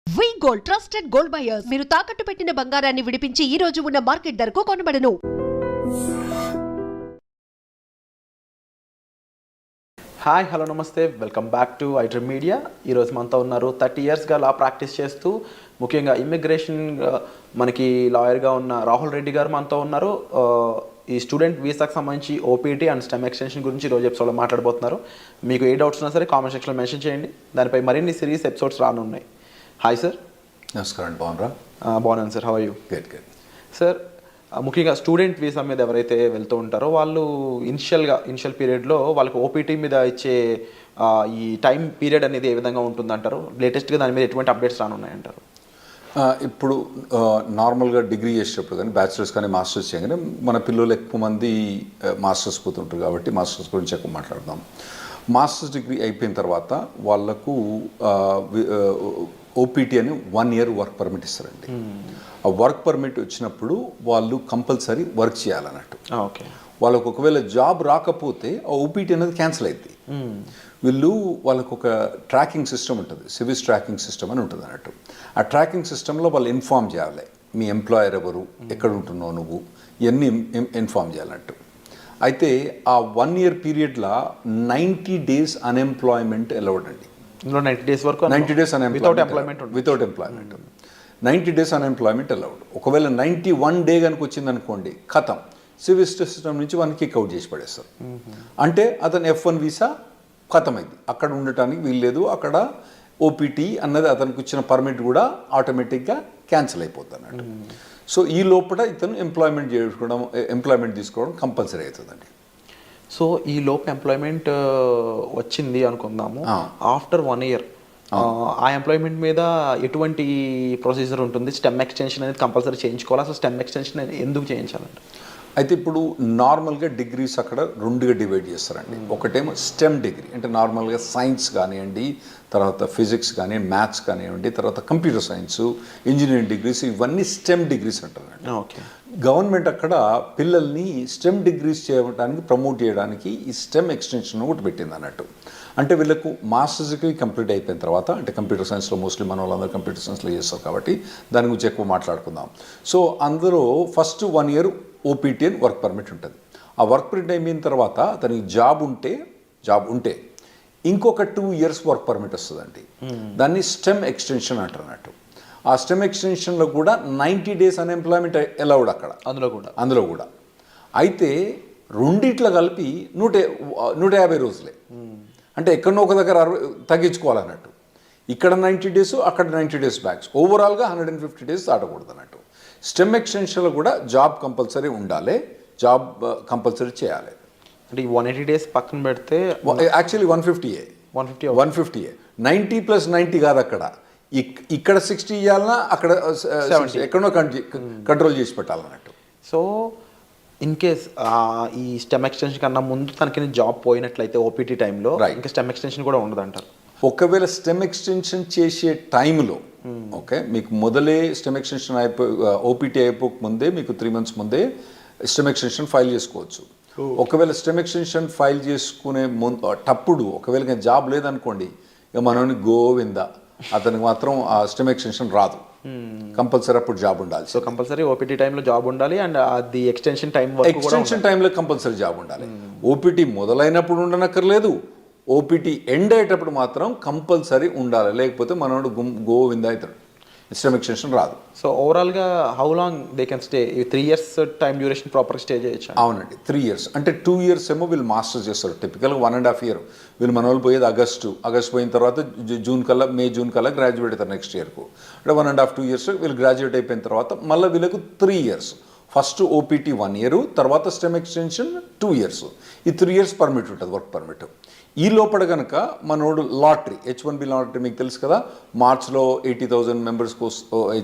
వి gold trusted gold buyers మీరు తాకట్టు పెట్టిన బంగారాన్ని విడిపించి ఈ రోజు ఉన్న మార్కెట్ ధరకు కొనబడను. హాయ్ హలో నమస్తే, welcome back to iDream media. ఈరోజు మనతో ఉన్నారు 30 ఇయర్స్గా లా ప్రాక్టీస్ చేస్తూ ముఖ్యంగా ఇమ్మిగ్రేషన్ మనకి లాయర్గా ఉన్న రాహుల్ రెడ్డి గారు మనతో ఉన్నారు. ఈ స్టూడెంట్ వీసాకు సంబంధించి ఓపీటీ అండ్ స్టెమ్ ఎక్స్టెన్షన్ గురించి ఈరోజు ఎపిసోడ్లో మాట్లాడబోతున్నారు. మీకు ఏ డౌట్స్ ఉన్నా సరే కామెంట్ సెక్షన్లో మెన్షన్ చేయండి. దానిపై మరిన్ని సిరీస్ ఎపిసోడ్స్ రానున్నాయి. Hi sir. నమస్కారం అండి, బాగున్నారా? బాగున్నాను sir, how are you? Good good. Sir, ముఖ్యంగా స్టూడెంట్ వీసా మీద ఎవరైతే వెళ్తూ ఉంటారో వాళ్ళు ఇనిషియల్ పీరియడ్లో వాళ్ళకి ఓపీటీ మీద ఇచ్చే ఈ టైం పీరియడ్ అనేది ఏ విధంగా ఉంటుందంటారు? లేటెస్ట్గా దాని మీద ఎటువంటి అప్డేట్స్ రానున్నాయంటారు? ఇప్పుడు నార్మల్గా డిగ్రీ చేసేటప్పుడు కానీ బ్యాచిలర్స్ కానీ మాస్టర్స్ చేయగానే మన పిల్లలు ఎక్కువ మంది మాస్టర్స్ పోతుంటారు కాబట్టి మాస్టర్స్ గురించి ఎక్కువ మాట్లాడదాం. మాస్టర్స్ డిగ్రీ అయిపోయిన తర్వాత వాళ్ళకు ఓపీటీ అని 1 year వర్క్ పర్మిట్ ఇస్తారండి. ఆ వర్క్ పర్మిట్ వచ్చినప్పుడు వాళ్ళు కంపల్సరీ వర్క్ చేయాలన్నట్టు. ఓకే. వాళ్ళకు ఒకవేళ జాబ్ రాకపోతే ఆ ఓపీటీ అనేది క్యాన్సిల్ అవుతుంది. వాళ్ళకు ఒక ట్రాకింగ్ సిస్టమ్ ఉంటుంది, సివిస్ ట్రాకింగ్ సిస్టమ్ అని ఉంటుంది అన్నట్టు. ఆ ట్రాకింగ్ సిస్టంలో వాళ్ళు ఇన్ఫామ్ చేయాలి, మీ ఎంప్లాయర్ ఎవరు, ఎక్కడ ఉంటున్నావు నువ్వు, ఇవన్నీ ఇన్ఫామ్ చేయాలన్నట్టు. అయితే ఆ 1 year పీరియడ్లో 90 days అన్ఎంప్లాయ్మెంట్ అలౌడ్ అండి. 90 days వరకు 90 days without employment 90 days unemployment allowed. ఒకవేళ 91 day కనుక వచ్చింది అనుకోండి, ఖతం, సివిల్ సిస్టమ్ నుంచి వన్ కిక్ అవుట్ చేసి పడేస్తారు. అంటే అతను F1 వీసా ఖతమైంది, అక్కడ ఉండటానికి వీల్లేదు, అక్కడ ఓపీటీ అన్నది అతనికి వచ్చిన పర్మిట్ కూడా ఆటోమేటిక్గా క్యాన్సిల్ అయిపోతుంది అన్నట్టు. సో ఈ లోపల ఇతను ఎంప్లాయ్మెంట్ తీసుకోవడం కంపల్సరీ అవుతుందండి. సో ఈ లోపు ఎంప్లాయ్మెంట్ వచ్చింది అనుకుందాము, ఆఫ్టర్ 1 year ఆ ఎంప్లాయ్మెంట్ మీద ఎటువంటి ప్రొసీజర్ ఉంటుంది? స్టెమ్ ఎక్స్టెన్షన్ అనేది కంపల్సరీ చేయించుకోవాలి. అసలు స్టెమ్ ఎక్స్టెన్షన్ ఎందుకు చేయించాలంటే? అయితే ఇప్పుడు నార్మల్గా డిగ్రీస్ అక్కడ 2గా డివైడ్ చేస్తారండి. ఒకటేమో స్టెమ్ డిగ్రీ అంటే నార్మల్గా సైన్స్ కానివ్వండి, తర్వాత ఫిజిక్స్ కానీ, మ్యాథ్స్ కానివ్వండి, తర్వాత కంప్యూటర్ సైన్స్, ఇంజనీరింగ్ డిగ్రీస్, ఇవన్నీ స్టెమ్ డిగ్రీస్ అంటారండి. ఓకే. గవర్నమెంట్ అక్కడ పిల్లల్ని స్టెమ్ డిగ్రీస్ చేయడానికి ప్రమోట్ చేయడానికి ఈ స్టెమ్ ఎక్స్టెన్షన్ ఒకటి పెట్టింది అన్నట్టు. అంటే వీళ్ళకు మాస్టర్స్ డిగ్రీ కంప్లీట్ అయిపోయిన తర్వాత, అంటే కంప్యూటర్ సైన్స్లో మోస్ట్లీ మన వాళ్ళందరూ కంప్యూటర్ సైన్స్లో చేస్తారు కాబట్టి దాని గురించి ఎక్కువ మాట్లాడుకుందాం. సో అందరూ ఫస్ట్ 1 year ఓపీటీ అని వర్క్ పర్మిట్ ఉంటుంది. ఆ వర్క్ పర్మిట్ అయిపోయిన తర్వాత అతనికి జాబ్ ఉంటే ఇంకొక 2 years వర్క్ పర్మిట్ వస్తుందండి. దాన్ని స్టెమ్ ఎక్స్టెన్షన్ అంటారు అన్నట్టు. ఆ స్టెమ్ ఎక్స్టెన్షన్లో కూడా 90 days అన్ఎంప్లాయ్మెంట్ అలౌడ్ అక్కడ, అందులో కూడా. అయితే రెండిట్లో కలిపి 150 రోజులే. అంటే ఎక్కడో ఒక దగ్గర తగ్గించుకోవాలన్నట్టు. ఇక్కడ 90 days, అక్కడ 90 days బ్యాక్స్, ఓవరాల్గా 150 days దాటకూడదు అన్నట్టు. స్టెమ్ ఎక్స్టెన్షన్లో కూడా జాబ్ కంపల్సరీ ఉండాలి, జాబ్ కంపల్సరీ చేయాలి. అంటే ఈ 180 days పక్కన పెడితే యాక్చువల్లీ 150 90 + 90 కాదు, అక్కడ ఇక్కడ 60 ఇవ్వాలన్నా అక్కడ 70 ఎక్కడో కంట్రోల్ చేసి పెట్టాలన్నట్టు. సో ఇన్ కేస్ ఈ స్టెమ్ ఎక్స్టెన్షన్ కన్నా ముందు తనకి జాబ్ పోయినట్లయితే ఓపీటీ టైంలో ఇంకా స్టెమ్ ఎక్స్టెన్షన్ కూడా ఉండదు అంటారు. ఒకవేళ స్టెమ్ ఎక్స్టెన్షన్ చేసే టైంలో ఓకే, మీకు మొదలే స్టెమ్ ఎక్స్టెన్షన్ ఓపీటీ అయిపోక ముందే మీకు 3 months ముందే స్టెమ్ ఎక్స్టెన్షన్ ఫైల్ చేసుకోవచ్చు. ఒకవేళ స్టెమ్ ఎక్స్టెన్షన్ ఫైల్ చేసుకునే తప్పుడు ఒకవేళ జాబ్ లేదనుకోండి, ఇక మనని గోవిందా, అతనికి మాత్రం ఆ స్టెమ్ ఎక్స్టెన్షన్ రాదు. కంపల్సరీ అప్పుడు జాబ్ ఉండాలి. సో కంపల్సరీ ఓపీటీ టైంలో జాబ్ ఉండాలి అండ్ అది ఎక్స్టెన్షన్ టైంలో కంపల్సరీ జాబ్ ఉండాలి. ఓపీటీ మొదలైనప్పుడు ఉండనక్కర్లేదు, ఓపీటీ ఎండ్ అయ్యేటప్పుడు మాత్రం కంపల్సరీ ఉండాలి. లేకపోతే మనోడు గోవిందా అవుతాడు, స్టెమ్ ఎక్స్టెన్షన్ రాదు. సో ఓవరాల్గా how long they can stay? 3 years time duration proper stay చేయొచ్చు? అవునండి, 3 years. అంటే 2 years ఏమో వీళ్ళు మాస్టర్స్ చేస్తారు. టిపికల్గా 1.5 year. వీళ్ళు మన వాళ్ళు పోయేది ఆగస్టు పోయిన తర్వాత మే జూన్ కల్లా గ్రాడ్యుయేట్ అవుతారు నెక్స్ట్ ఇయర్కు. అంటే 1.5 2 years వీళ్ళు గ్రాడ్యుయేట్ అయిపోయిన తర్వాత మళ్ళీ వీళ్ళకు 3 years. ఫస్ట్ ఓపీటీ 1 year, తర్వాత స్టెమ్ ఎక్స్టెన్షన్ 2 years. ఈ 3 years పర్మిట్ ఉంటుంది, వర్క్ పర్మిట్. ఈ లోపల కనుక మనోడు లాటరీ, H1B లాటరీ మీకు తెలుసు కదా, మార్చ్లో 80,000 members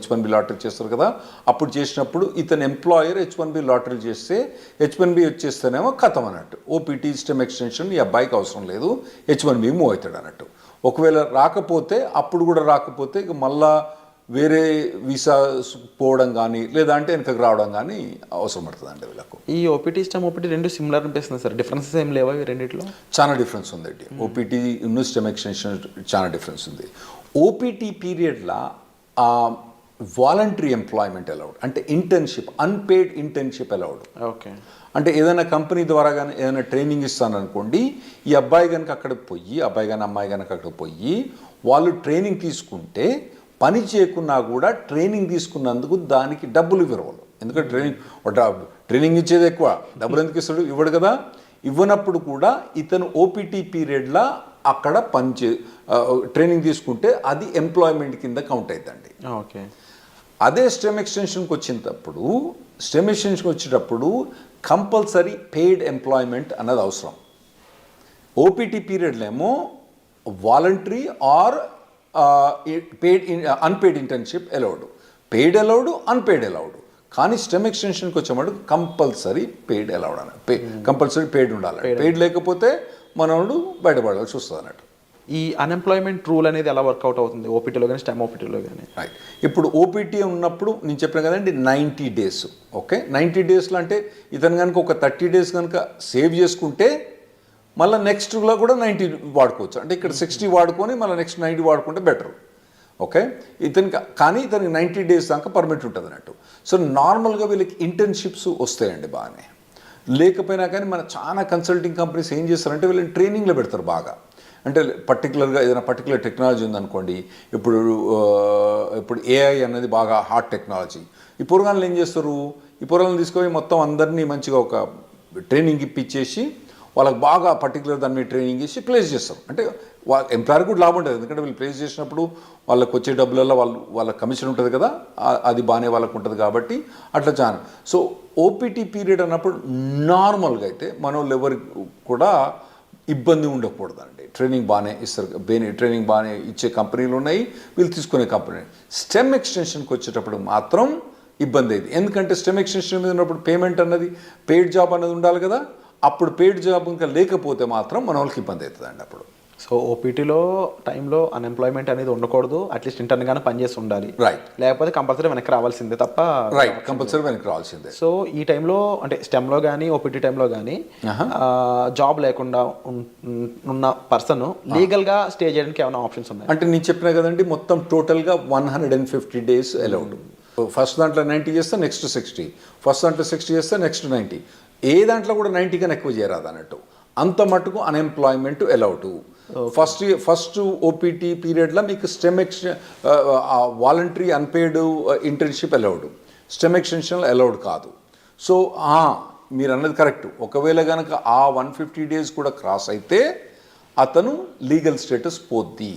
H1B లాటరీ చేస్తారు కదా. అప్పుడు చేసినప్పుడు ఇతను ఎంప్లాయర్ H1B లాటరీ చేస్తే H1B వచ్చేస్తేనేమో ఖతం అన్నట్టు. ఓపీటీ స్టెమ్ ఎక్స్టెన్షన్ ఈ అబ్బాయికి అవసరం లేదు, H1B మూవ్ అవుతాడు అన్నట్టు. ఒకవేళ అప్పుడు కూడా రాకపోతే ఇక మళ్ళా వేరే వీసా పోవడం కానీ లేదంటే వెనకకు రావడం కానీ అవసరం పడుతుందండి వీళ్ళకు. ఈ ఓపీటీ స్టెమ్ ఓపీటీ రెండు సిమిలర్ అనిపిస్తుంది సార్, డిఫరెన్సెస్ ఏం లేవా ఈ రెండిట్లో? చాలా డిఫరెన్స్ ఉందండి. ఓపీటీ స్టెమ్ ఎక్స్టెన్షన్ చాలా డిఫరెన్స్ ఉంది. ఓపీటీ పీరియడ్లో వాలంటరీ ఎంప్లాయ్మెంట్ అలౌడ్, అంటే internship, unpaid internship allowed. Okay. అంటే ఏదైనా కంపెనీ ద్వారా కానీ ఏదైనా ట్రైనింగ్ ఇస్తాననుకోండి, ఈ అబ్బాయి కనుక అక్కడికి పోయి, అబ్బాయి కానీ అమ్మాయి కనుక అక్కడికి పోయి వాళ్ళు ట్రైనింగ్ తీసుకుంటే పని చేయకున్నా కూడా ట్రైనింగ్ తీసుకున్నందుకు దానికి డబ్బులు ఇవ్వరు. ఎందుకంటే ట్రైనింగ్ ఇచ్చేది ఎక్కువ, డబ్బులు ఎందుకు ఇస్తాడు? ఇవ్వడు కదా. ఇవ్వనప్పుడు కూడా ఇతను ఓపీటీ పీరియడ్లో అక్కడ ట్రైనింగ్ తీసుకుంటే అది ఎంప్లాయ్మెంట్ కింద కౌంట్ అవుతుందండి. ఓకే. అదే స్టెమ్ ఎక్స్టెన్షన్కి వచ్చేటప్పుడు కంపల్సరీ పెయిడ్ ఎంప్లాయ్మెంట్ అన్నది అవసరం. ఓపీటీ పీరియడ్లో ఏమో voluntary or unpaid internship allowed, paid allowed, unpaid allowed. కానీ స్టెమ్ ఎక్స్టెన్షన్కి వచ్చేవాడు కంపల్సరీ పెయిడ్ అలౌడ్ అని, కంపల్సరీ పెయిడ్ ఉండాలి. పెయిడ్ లేకపోతే మనోడు బయటపడాల్సి వస్తుంది అన్నట్టు. ఈ అన్ఎంప్లాయ్మెంట్ రూల్ అనేది ఎలా వర్కౌట్ అవుతుంది ఓపీటీలో కానీ స్టెమ్ ఓపీటీలో కానీ? రైట్. ఇప్పుడు ఓపీటీ ఉన్నప్పుడు నేను చెప్పాను కదండి 90 days. ఓకే, 90 daysలో అంటే ఇతను కనుక ఒక 30 days కనుక సేవ్ చేసుకుంటే మళ్ళీ నెక్స్ట్లో కూడా 90 వాడుకోవచ్చు. అంటే ఇక్కడ 60 వాడుకొని మళ్ళీ నెక్స్ట్ 90 వాడుకుంటే బెటర్. ఓకే, కానీ ఇతనికి 90 days దాకా పర్మిట్ ఉంటుంది అన్నట్టు. సో నార్మల్గా వీళ్ళకి ఇంటర్న్షిప్స్ వస్తాయండి బాగానే. లేకపోయినా కానీ మన చాలా కన్సల్టింగ్ కంపెనీస్ ఏం చేస్తారంటే వీళ్ళని ట్రైనింగ్లో పెడతారు బాగా. అంటే పర్టికులర్గా ఏదైనా పర్టికులర్ టెక్నాలజీ ఉందనుకోండి, ఇప్పుడు ఏఐ అనేది బాగా హాట్ టెక్నాలజీ. ఈ పోరగాళ్ళు ఏం చేస్తారు, ఈ పోరగాళ్ళని తీసుకొని మొత్తం అందరినీ మంచిగా ఒక ట్రైనింగ్ ఇప్పించేసి వాళ్ళకి బాగా పర్టికులర్ దాని మీద ట్రైనింగ్ ఇచ్చి ప్లేస్ చేస్తారు. అంటే ఎంప్లాయర్ కూడా లాభం ఉంటుంది, ఎందుకంటే వీళ్ళు ప్లేస్ చేసినప్పుడు వాళ్ళకి వచ్చే డబ్బులలో వాళ్ళ కమిషన్ ఉంటుంది కదా, అది బాగానే వాళ్ళకు ఉంటుంది కాబట్టి అట్లా చాలా. సో ఓపీటీ పీరియడ్ అన్నప్పుడు నార్మల్గా అయితే మన వాళ్ళు ఎవరికి కూడా ఇబ్బంది ఉండకూడదండి. ట్రైనింగ్ బాగానే ఇస్తారు, ట్రైనింగ్ బాగానే ఇచ్చే కంపెనీలు ఉన్నాయి, వీళ్ళు తీసుకునే కంపెనీ. స్టెమ్ ఎక్స్టెన్షన్కి వచ్చేటప్పుడు మాత్రం ఇబ్బంది అయింది. ఎందుకంటే స్టెమ్ ఎక్స్టెన్షన్ మీద ఉన్నప్పుడు పేమెంట్ అన్నది, పెయిడ్ జాబ్ అన్నది ఉండాలి కదా. అప్పుడు పెయిడ్ జాబ్ ఇంకా లేకపోతే మాత్రం మన వాళ్ళకి ఇబ్బంది అవుతుందండి అప్పుడు. సో ఓపీటీలో టైంలో అన్ఎంప్లాయ్మెంట్ అనేది ఉండకూడదు, అట్లీస్ట్ ఇంటర్న్గానే పనిచేసి ఉండాలి. రైట్. లేకపోతే కంపల్సరీ వెనక్కి రావాల్సిందే తప్ప. రైట్, కంపల్సరీ వెనక్కి రావాల్సిందే. సో ఈ టైంలో అంటే స్టెమ్లో కానీ ఓపీటీ టైంలో కానీ జాబ్ లేకుండా ఉన్న పర్సన్ లీగల్గా స్టే చేయడానికి ఏమైనా ఆప్షన్స్ ఉన్నాయి? అంటే నేను చెప్పినా కదండి, మొత్తం టోటల్గా 150 days అలౌడ్. ఫస్ట్ దాంట్లో 90 చేస్తే నెక్స్ట్ 60, ఫస్ట్ దాంట్లో 60 చేస్తే నెక్స్ట్ 90. ఏ దాంట్లో కూడా 90 కన్నా ఎక్కువ చేయరాదు అన్నట్టు. అంత మటుకు అన్ఎంప్లాయ్మెంట్ అలౌడ్. ఫస్ట్ ఓపీటీ పీరియడ్లో మీకు stem voluntary unpaid internship allowed, stem extension allowed కాదు. సో మీరు అన్నది కరెక్ట్. ఒకవేళ కనుక ఆ 150 days కూడా క్రాస్ అయితే అతను లీగల్ స్టేటస్ పోద్ది.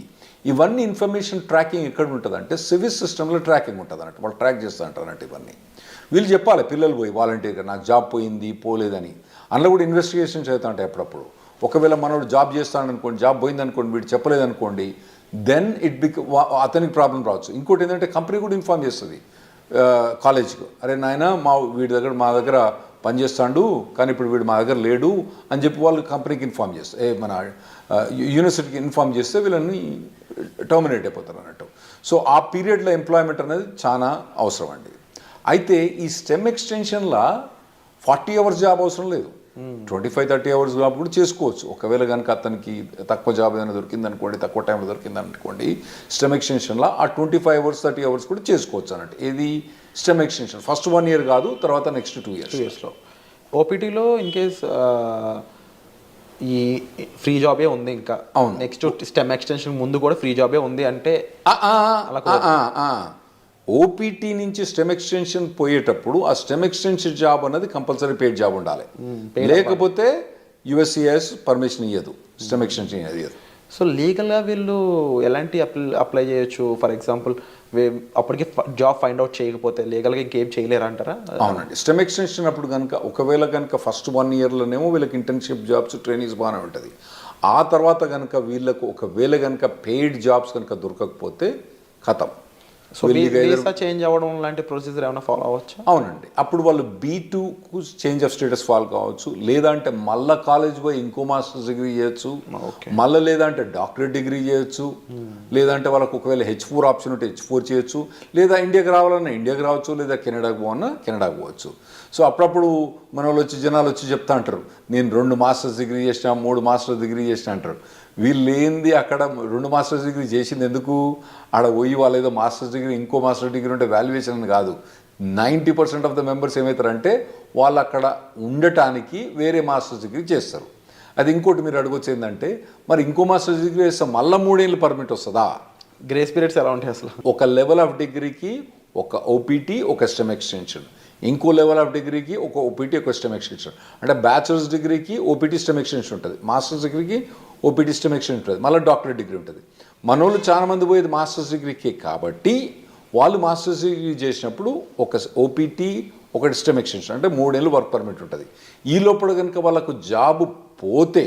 ఇవన్నీ ఇన్ఫర్మేషన్ ట్రాకింగ్ ఎక్కడ ఉంటుంది అంటే సివిల్ సిస్టంలో ట్రాకింగ్ ఉంటుంది అన్నట్టు. వాళ్ళు ట్రాక్ చేస్తూ ఉంటారు అన్నట్టు. ఇవన్నీ వీళ్ళు చెప్పాలి, పిల్లలు పోయి వాలంటీర్గా నాకు జాబ్ పోయింది పోలేదని. అందులో కూడా ఇన్వెస్టిగేషన్స్ అవుతా ఉంటాయి అప్పుడప్పుడు. ఒకవేళ మనోడు జాబ్ చేస్తాడనుకోండి, జాబ్ పోయిందనుకోండి, వీడు చెప్పలేదనుకోండి, దెన్ అతనికి ప్రాబ్లం రావచ్చు. ఇంకోటి ఏంటంటే కంపెనీ కూడా ఇన్ఫార్మ్ చేస్తుంది కాలేజ్కు, అరే నాయన మా దగ్గర పనిచేస్తాడు కానీ ఇప్పుడు వీడు మా దగ్గర లేడు అని చెప్పి వాళ్ళు కంపెనీకి ఇన్ఫార్మ్ చేస్తారు, మన యూనివర్సిటీకి ఇన్ఫార్మ్ చేస్తే వీళ్ళని టర్మినేట్ అయిపోతారు అన్నట్టు. సో ఆ పీరియడ్లో ఎంప్లాయ్మెంట్ అనేది చాలా అవసరం అండి. అయితే ఈ స్టెమ్ ఎక్స్టెన్షన్లో 40 hours జాబ్ అవసరం లేదు, 25-30 hours జాబ్ కూడా చేసుకోవచ్చు. ఒకవేళ కనుక అతనికి తక్కువ జాబ్ ఏదైనా దొరికిందనుకోండి, తక్కువ టైంలో దొరికిందనుకోండి, స్టెమ్ ఎక్స్టెన్షన్లో ఆ 25 hours 30 hours కూడా చేసుకోవచ్చు అన్నట్టు. ఇది స్టెమ్ ఎక్స్టెన్షన్. ఫస్ట్ 1 year కాదు, తర్వాత నెక్స్ట్ 2 yearsలో. ఓపీటీలో ఇన్ కేస్ ఈ ఫ్రీ జాబే ఉంది ఇంకా, అవును, నెక్స్ట్ స్టెమ్ ఎక్స్టెన్షన్ ముందు కూడా ఫ్రీ జాబే ఉంది అంటే ఓపీటీ నుంచి స్టెమ్ ఎక్స్టెన్షన్ పోయేటప్పుడు ఆ స్టెమ్ ఎక్స్టెన్షన్ జాబ్ అనేది కంపల్సరీ పెయిడ్ జాబ్ ఉండాలి. లేకపోతే యుఎస్సిఎస్ పర్మిషన్ ఇవ్వదు, స్టెమ్ ఎక్స్టెన్షన్ ఇవ్వదు. సో లీగల్గా వీళ్ళు ఎలాంటి అప్లై చేయొచ్చు? ఫర్ ఎగ్జాంపుల్ అప్పటికి జాబ్ ఫైండ్ అవుట్ చేయకపోతే లీగల్గా ఇంకేం చేయలేరు అంటారా? అవునండి. స్టెమ్ ఎక్స్టెన్షన్ అప్పుడు కనుక ఒకవేళ కనుక ఫస్ట్ 1 yearలోనేమో వీళ్ళకి ఇంటర్న్షిప్ జాబ్స్ ట్రైనింగ్స్ బాగానే ఉంటుంది. ఆ తర్వాత కనుక వీళ్ళకు ఒకవేళ కనుక పెయిడ్ జాబ్స్ కనుక దొరకకపోతే ఖతం. సో వీసా చేంజ్ అవ్వడం లాంటి ప్రొసీజర్ ఏమైనా ఫాలో అవ్వచ్చు? అవునండి. అప్పుడు వాళ్ళు B2కు చేంజ్ ఆఫ్ స్టేటస్ ఫాలో కావచ్చు, లేదంటే మళ్ళీ కాలేజ్ పోయి ఇంకో మాస్టర్స్ డిగ్రీ చేయొచ్చు, మళ్ళీ లేదంటే డాక్టరేట్ డిగ్రీ చేయొచ్చు, లేదంటే వాళ్ళకు ఒకవేళ H4 ఆప్షన్ ఉంటే H4 చేయొచ్చు, లేదా ఇండియాకి రావాలన్నా ఇండియాకి రావచ్చు, లేదా కెనడాకి పోవన్నా కెనడాకి పోవచ్చు. సో అప్పుడప్పుడు మన వాళ్ళు జనాలు వచ్చి చెప్తా అంటారు, నేను 2 మాస్టర్స్ డిగ్రీ చేసిన 3 మాస్టర్స్ డిగ్రీ చేసిన అంటారు. వీళ్ళు ఏంది అక్కడ 2 మాస్టర్స్ డిగ్రీ చేసింది ఎందుకు, ఆడ పోయి వాళ్ళు ఏదో మాస్టర్స్ డిగ్రీ ఇంకో మాస్టర్ డిగ్రీ ఉంటే వాల్యుయేషన్ అని కాదు. 90% ఆఫ్ ద మెంబర్స్ ఏమవుతారంటే వాళ్ళు అక్కడ ఉండటానికి వేరే మాస్టర్స్ డిగ్రీ చేస్తారు. అది ఇంకోటి మీరు అడగొచ్చు ఏంటంటే, మరి ఇంకో మాస్టర్స్ డిగ్రీ చేస్తే మళ్ళీ 3 ఏళ్ళు పర్మిట్ వస్తుందా? గ్రేస్ పీరియడ్స్ ఎలా ఉంటాయి అసలు? ఒక లెవెల్ ఆఫ్ డిగ్రీకి ఒక ఓపీటీ, ఒక స్టెమ్ ఎక్స్టెన్షన్, ఇంకో లెవెల్ ఆఫ్ డిగ్రీకి ఒక ఓపీటీ, ఒక స్టెమ్ ఎక్స్టెన్షన్. అంటే బ్యాచిలర్స్ డిగ్రీకి ఓపీటీ స్టెమ్ ఎక్స్టెన్షన్ ఉంటుంది, మాస్టర్స్ డిగ్రీకి ఓపీటీ స్టెమ్ ఎక్స్టెన్షన్ ఉంటుంది, మళ్ళీ డాక్టరేట్ డిగ్రీ ఉంటుంది. మనోళ్ళు చాలా మంది పోయేది మాస్టర్స్ డిగ్రీకి, కాబట్టి వాళ్ళు మాస్టర్స్ డిగ్రీ చేసినప్పుడు ఒక ఓపీటీ, ఒకటి స్టెమ్ ఎక్స్టెన్షన్, అంటే 3 ఏళ్ళు వర్క్ పర్మిట్ ఉంటుంది. ఈ లోపల కనుక వాళ్ళకు జాబ్ పోతే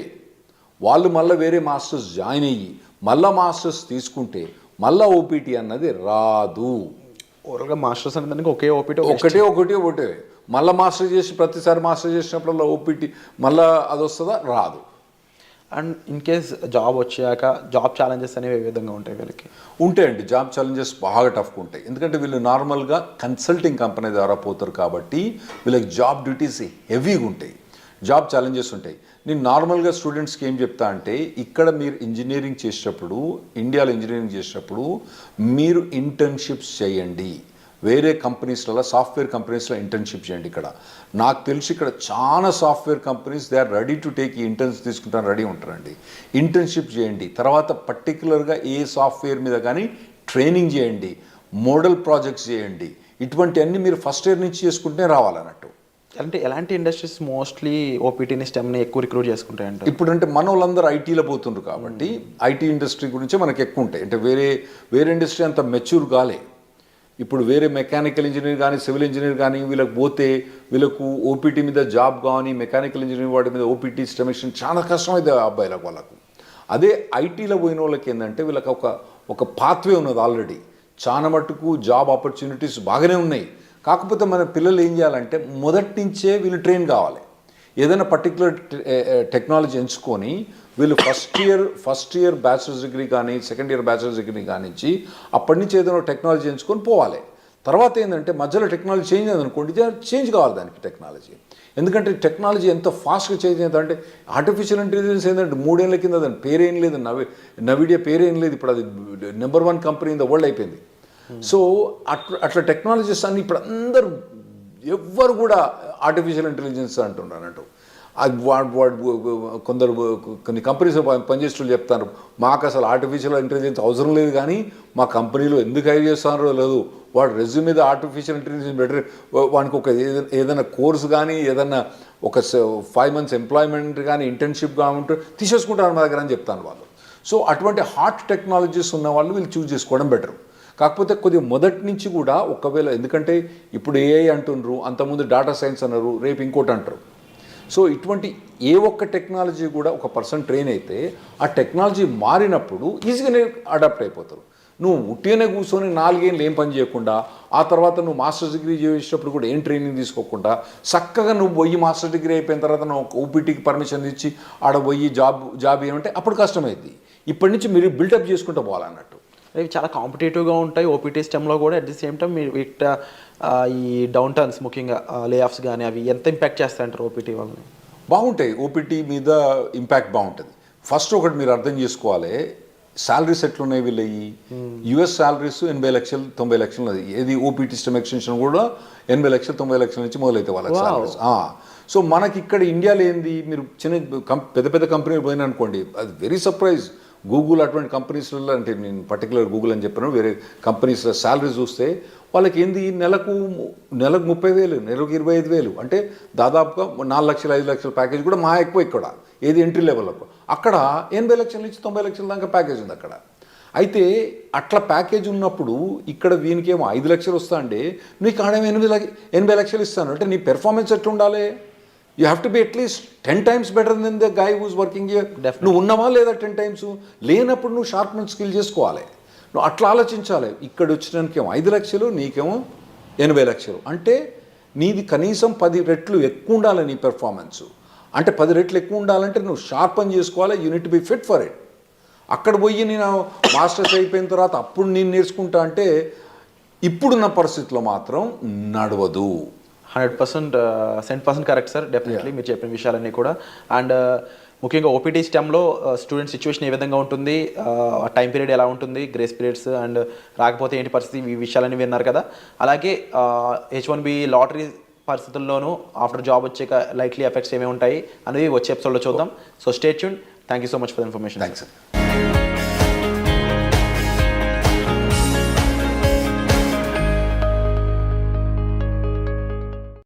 వాళ్ళు మళ్ళీ వేరే మాస్టర్స్ జాయిన్ అయ్యి మళ్ళీ మాస్టర్స్ తీసుకుంటే మళ్ళీ ఓపీటీ అన్నది రాదు. ఓవరాల్గా మాస్టర్స్ అనే దానికి ఒకే ఓపీటీ, ఒకటే మళ్ళీ మాస్టర్ చేసి ప్రతిసారి మాస్టర్ చేసినప్పుడు ఓపీటీ మళ్ళీ అది వస్తుందా? రాదు. అండ్ ఇన్ కేస్ జాబ్ వచ్చాక జాబ్ ఛాలెంజెస్ అనేవి ఏ విధంగా ఉంటాయి వీళ్ళకి? ఉంటాయండి, జాబ్ ఛాలెంజెస్ బాగా టఫ్గా ఉంటాయి. ఎందుకంటే వీళ్ళు నార్మల్గా కన్సల్టింగ్ కంపెనీ ద్వారా పోతారు కాబట్టి వీళ్ళకి జాబ్ డ్యూటీస్ హెవీగా ఉంటాయి, జాబ్ ఛాలెంజెస్ ఉంటాయి. నేను నార్మల్గా స్టూడెంట్స్కి ఏం చెప్తా అంటే, ఇక్కడ మీరు ఇంజనీరింగ్ చేసేటప్పుడు, ఇండియాలో ఇంజనీరింగ్ చేసేటప్పుడు మీరు ఇంటర్న్షిప్స్ చేయండి. వేరే కంపెనీస్లలో, సాఫ్ట్వేర్ కంపెనీస్లో ఇంటర్న్షిప్ చేయండి. ఇక్కడ నాకు తెలిసి ఇక్కడ చాలా software companies they are ready to take ఈ ఇంటర్న్స్ తీసుకుంటాను రెడీ ఉంటారండి. ఇంటర్న్షిప్ చేయండి, తర్వాత పర్టికులర్గా ఏ సాఫ్ట్వేర్ మీద కానీ ట్రైనింగ్ చేయండి, మోడల్ ప్రాజెక్ట్స్ చేయండి. ఇటువంటివన్నీ మీరు ఫస్ట్ ఇయర్ నుంచి చేసుకుంటే రావాలన్నట్టు. అంటే ఎలాంటి ఇండస్ట్రీస్ మోస్ట్లీ ఓపీటీని స్టెమ్ని ఎక్కువ రిక్రూట్ చేసుకుంటాయంట? ఇప్పుడు అంటే మన వాళ్ళందరూ ఐటీలో పోతుండ్రు కాబట్టి ఐటీ ఇండస్ట్రీ గురించే మనకు ఎక్కువ ఉంటాయి. అంటే వేరే ఇండస్ట్రీ అంత మెచ్యూర్ కాలే. ఇప్పుడు వేరే మెకానికల్ ఇంజనీర్ కానీ, సివిల్ ఇంజనీర్ కానీ వీళ్ళకి పోతే వీళ్ళకు ఓపీటీ మీద జాబ్ కానీ, మెకానికల్ ఇంజనీర్ వాటి మీద ఓపీటీ స్టెమిషన్ చాలా కష్టమైంది అబ్బాయిలకు వాళ్ళకు. అదే ఐటీలో పోయిన వాళ్ళకి ఏంటంటే వీళ్ళకి ఒక పాత్వే ఉన్నది ఆల్రెడీ. చాలా మట్టుకు జాబ్ ఆపర్చునిటీస్ బాగానే ఉన్నాయి. కాకపోతే మన పిల్లలు ఏం చేయాలంటే మొదటి నుంచే వీళ్ళు ట్రైన్ కావాలి. ఏదైనా పర్టికులర్ టెక్నాలజీ ఎంచుకొని వీళ్ళు ఫస్ట్ ఇయర్ బ్యాచిలర్స్ డిగ్రీ కానీ, సెకండ్ ఇయర్ బ్యాచిలర్స్ డిగ్రీ కానించి అప్పటి నుంచి ఏదైనా టెక్నాలజీ ఎంచుకొని పోవాలి. తర్వాత ఏంటంటే మధ్యలో టెక్నాలజీ చేంజ్ అయింది అనుకోండి, చేంజ్ కావాలి దానికి టెక్నాలజీ. ఎందుకంటే టెక్నాలజీ ఎంత ఫాస్ట్గా చేంజ్ అవుతుందంటే, ఆర్టిఫిషియల్ ఇంటెలిజెన్స్ ఏంటంటే 3 ఏళ్ళ కింద దాని పేరేం లేదు, నవిడియా పేరేం లేదు. ఇప్పుడు అది number 1 company in the world అయిపోయింది. సో అట్లా టెక్నాలజీస్ అన్ని ఇప్పుడు అందరూ ఎవ్వరు కూడా ఆర్టిఫిషియల్ ఇంటెలిజెన్స్ అంటున్నారు అన్నట్టు. అది కొందరు కొన్ని కంపెనీస్ పనిచేసేవాళ్ళు చెప్తారు, మాకు అసలు ఆర్టిఫిషియల్ ఇంటెలిజెన్స్ అవసరం లేదు, కానీ మా కంపెనీలో ఎందుకు హైర్ చేస్తున్నారో లేదు, వాడు రెజ్యూమ్ మీద ఆర్టిఫిషియల్ ఇంటెలిజెన్స్ బెటర్, వానికి ఒక ఏదైనా కోర్సు కానీ, ఏదన్నా ఒక 5 months ఎంప్లాయ్మెంట్ కానీ, ఇంటర్న్షిప్ కానీ ఉంటే తీసేసుకుంటారు మా దగ్గర అని చెప్తాను వాళ్ళు. సో అటువంటి హాట్ టెక్నాలజీస్ ఉన్న వాళ్ళు వీళ్ళు చూస్ చేసుకోవడం బెటర్. కాకపోతే కొద్దిగా మొదటి నుంచి కూడా ఒకవేళ, ఎందుకంటే ఇప్పుడు ఏఐ అంటున్నారు, అంతకుముందు డేటా సైన్స్ అన్నారు, రేపు ఇంకోటి అంటారు. సో ఇటువంటి ఏ ఒక్క టెక్నాలజీ కూడా ఒక పర్సన్ ట్రైన్ అయితే ఆ టెక్నాలజీ మారినప్పుడు ఈజీగానే అడాప్ట్ అయిపోతారు. నువ్వు ఉట్టిగానే కూర్చొని 4 ఏళ్ళు ఏం పని చేయకుండా, ఆ తర్వాత నువ్వు మాస్టర్స్ డిగ్రీ చేసేటప్పుడు కూడా ఏం ట్రైనింగ్ తీసుకోకుండా చక్కగా నువ్వు పోయి మాస్టర్ డిగ్రీ అయిపోయిన తర్వాత నువ్వు ఓపీటీకి పర్మిషన్ ఇచ్చి ఆడ పోయి జాబ్ ఏమంటే అప్పుడు కష్టమైంది. ఇప్పటి నుంచి మీరు బిల్డప్ చేసుకుంటూ పోవాలన్నట్టు. ఇవి చాలా కాంపిటేటివ్గా ఉంటాయి ఓపీటీ స్టెమ్లో కూడా. అట్ ది సేమ్ టైం మీరు ఈ డౌన్ టర్న్స్, ముఖ్యంగా లే ఆఫ్స్ కానీ అవి ఎంత ఇంపాక్ట్ చేస్తాయంటారు ఓపీటీ వాళ్ళని? బాగుంటాయి, ఓపీటీ మీద ఇంపాక్ట్ బాగుంటుంది. ఫస్ట్ ఒకటి మీరు అర్థం చేసుకోవాలి, శాలరీస్ ఎట్లున్నాయి వీళ్ళవి. యుఎస్ శాలరీస్ 80 లక్షలు 90 లక్షలు. ఏది ఓపీటీ స్టెమ్ ఎక్స్టెన్షన్ కూడా 80 లక్షలు 90 లక్షల నుంచి మొదలైతే వాళ్ళకి శాలరీస్. సో మనకి ఇక్కడ ఇండియాలో ఏంది, మీరు పెద్ద పెద్ద కంపెనీలు పోయినా అనుకోండి, అది వెరీ సర్ప్రైజ్. గూగుల్ అటువంటి కంపెనీస్లలో, అంటే నేను పర్టికులర్ గూగుల్ అని చెప్పాను, వేరే కంపెనీస్లో శాలరీ చూస్తే వాళ్ళకి ఏంది నెలకు 30,000, నెలకు 25,000, అంటే దాదాపుగా 4 లక్షలు 5 లక్షల ప్యాకేజ్ కూడా మా ఎక్కువ ఇక్కడ. ఏది ఎంట్రీ లెవెల్లకు అక్కడ 80 లక్షల నుంచి 90 లక్షల దాకా ప్యాకేజ్ ఉంది అక్కడ. అయితే అట్లా ప్యాకేజ్ ఉన్నప్పుడు ఇక్కడ వీనికేమో 5 లక్షలు వస్తా అంటే నీకు ఆడేమో 80 లక్షలు ఇస్తాను అంటే నీ పెర్ఫార్మెన్స్ ఎట్లా ఉండాలి? You have to be at least 10 times better than the guy who's working here. నువ్వు ఉన్నావా లేదా 10 times? లేనప్పుడు నువ్వు షార్ప్నెస్ స్కిల్ చేసుకోవాలి. నువ్వు అట్లా ఆలోచించాలి. ఇక్కడ వచ్చినానికేమో 5 లక్షలు, నీకేమో 80 లక్షలు, అంటే నీది కనీసం 10 రెట్లు ఎక్కువ ఉండాలి నీ పెర్ఫార్మెన్స్. అంటే 10 రెట్లు ఎక్కువ ఉండాలంటే నువ్వు షార్ప్ అని చేసుకోవాలి. Unit be fit for it. అక్కడ పోయి నేను మాస్టర్స్ అయిపోయిన తర్వాత అప్పుడు నేను నేర్చుకుంటా అంటే ఇప్పుడున్న పరిస్థితిలో మాత్రం నడవదు. 100% కరెక్ట్ సార్, డెఫినెట్లీ మీరు చెప్పిన విషయాలన్నీ కూడా. అండ్ ముఖ్యంగా ఓపీటీ స్టెమ్లో స్టూడెంట్ సిచ్యువేషన్ ఏ విధంగా ఉంటుంది, టైం పీరియడ్ ఎలా ఉంటుంది, గ్రేస్ పీరియడ్స్ అండ్ రాకపోతే ఏంటి పరిస్థితి, ఈ విషయాలన్నీ విన్నారు కదా. అలాగే H1B లాటరీ పరిస్థితుల్లోనూ ఆఫ్టర్ జాబ్ వచ్చాక లైక్లీ ఎఫెక్ట్స్ ఏమేమి ఉంటాయి అనేవి వచ్చే ఎపిసోడ్లో చూద్దాం. So stay tune. Thank you so much for information. Thanks.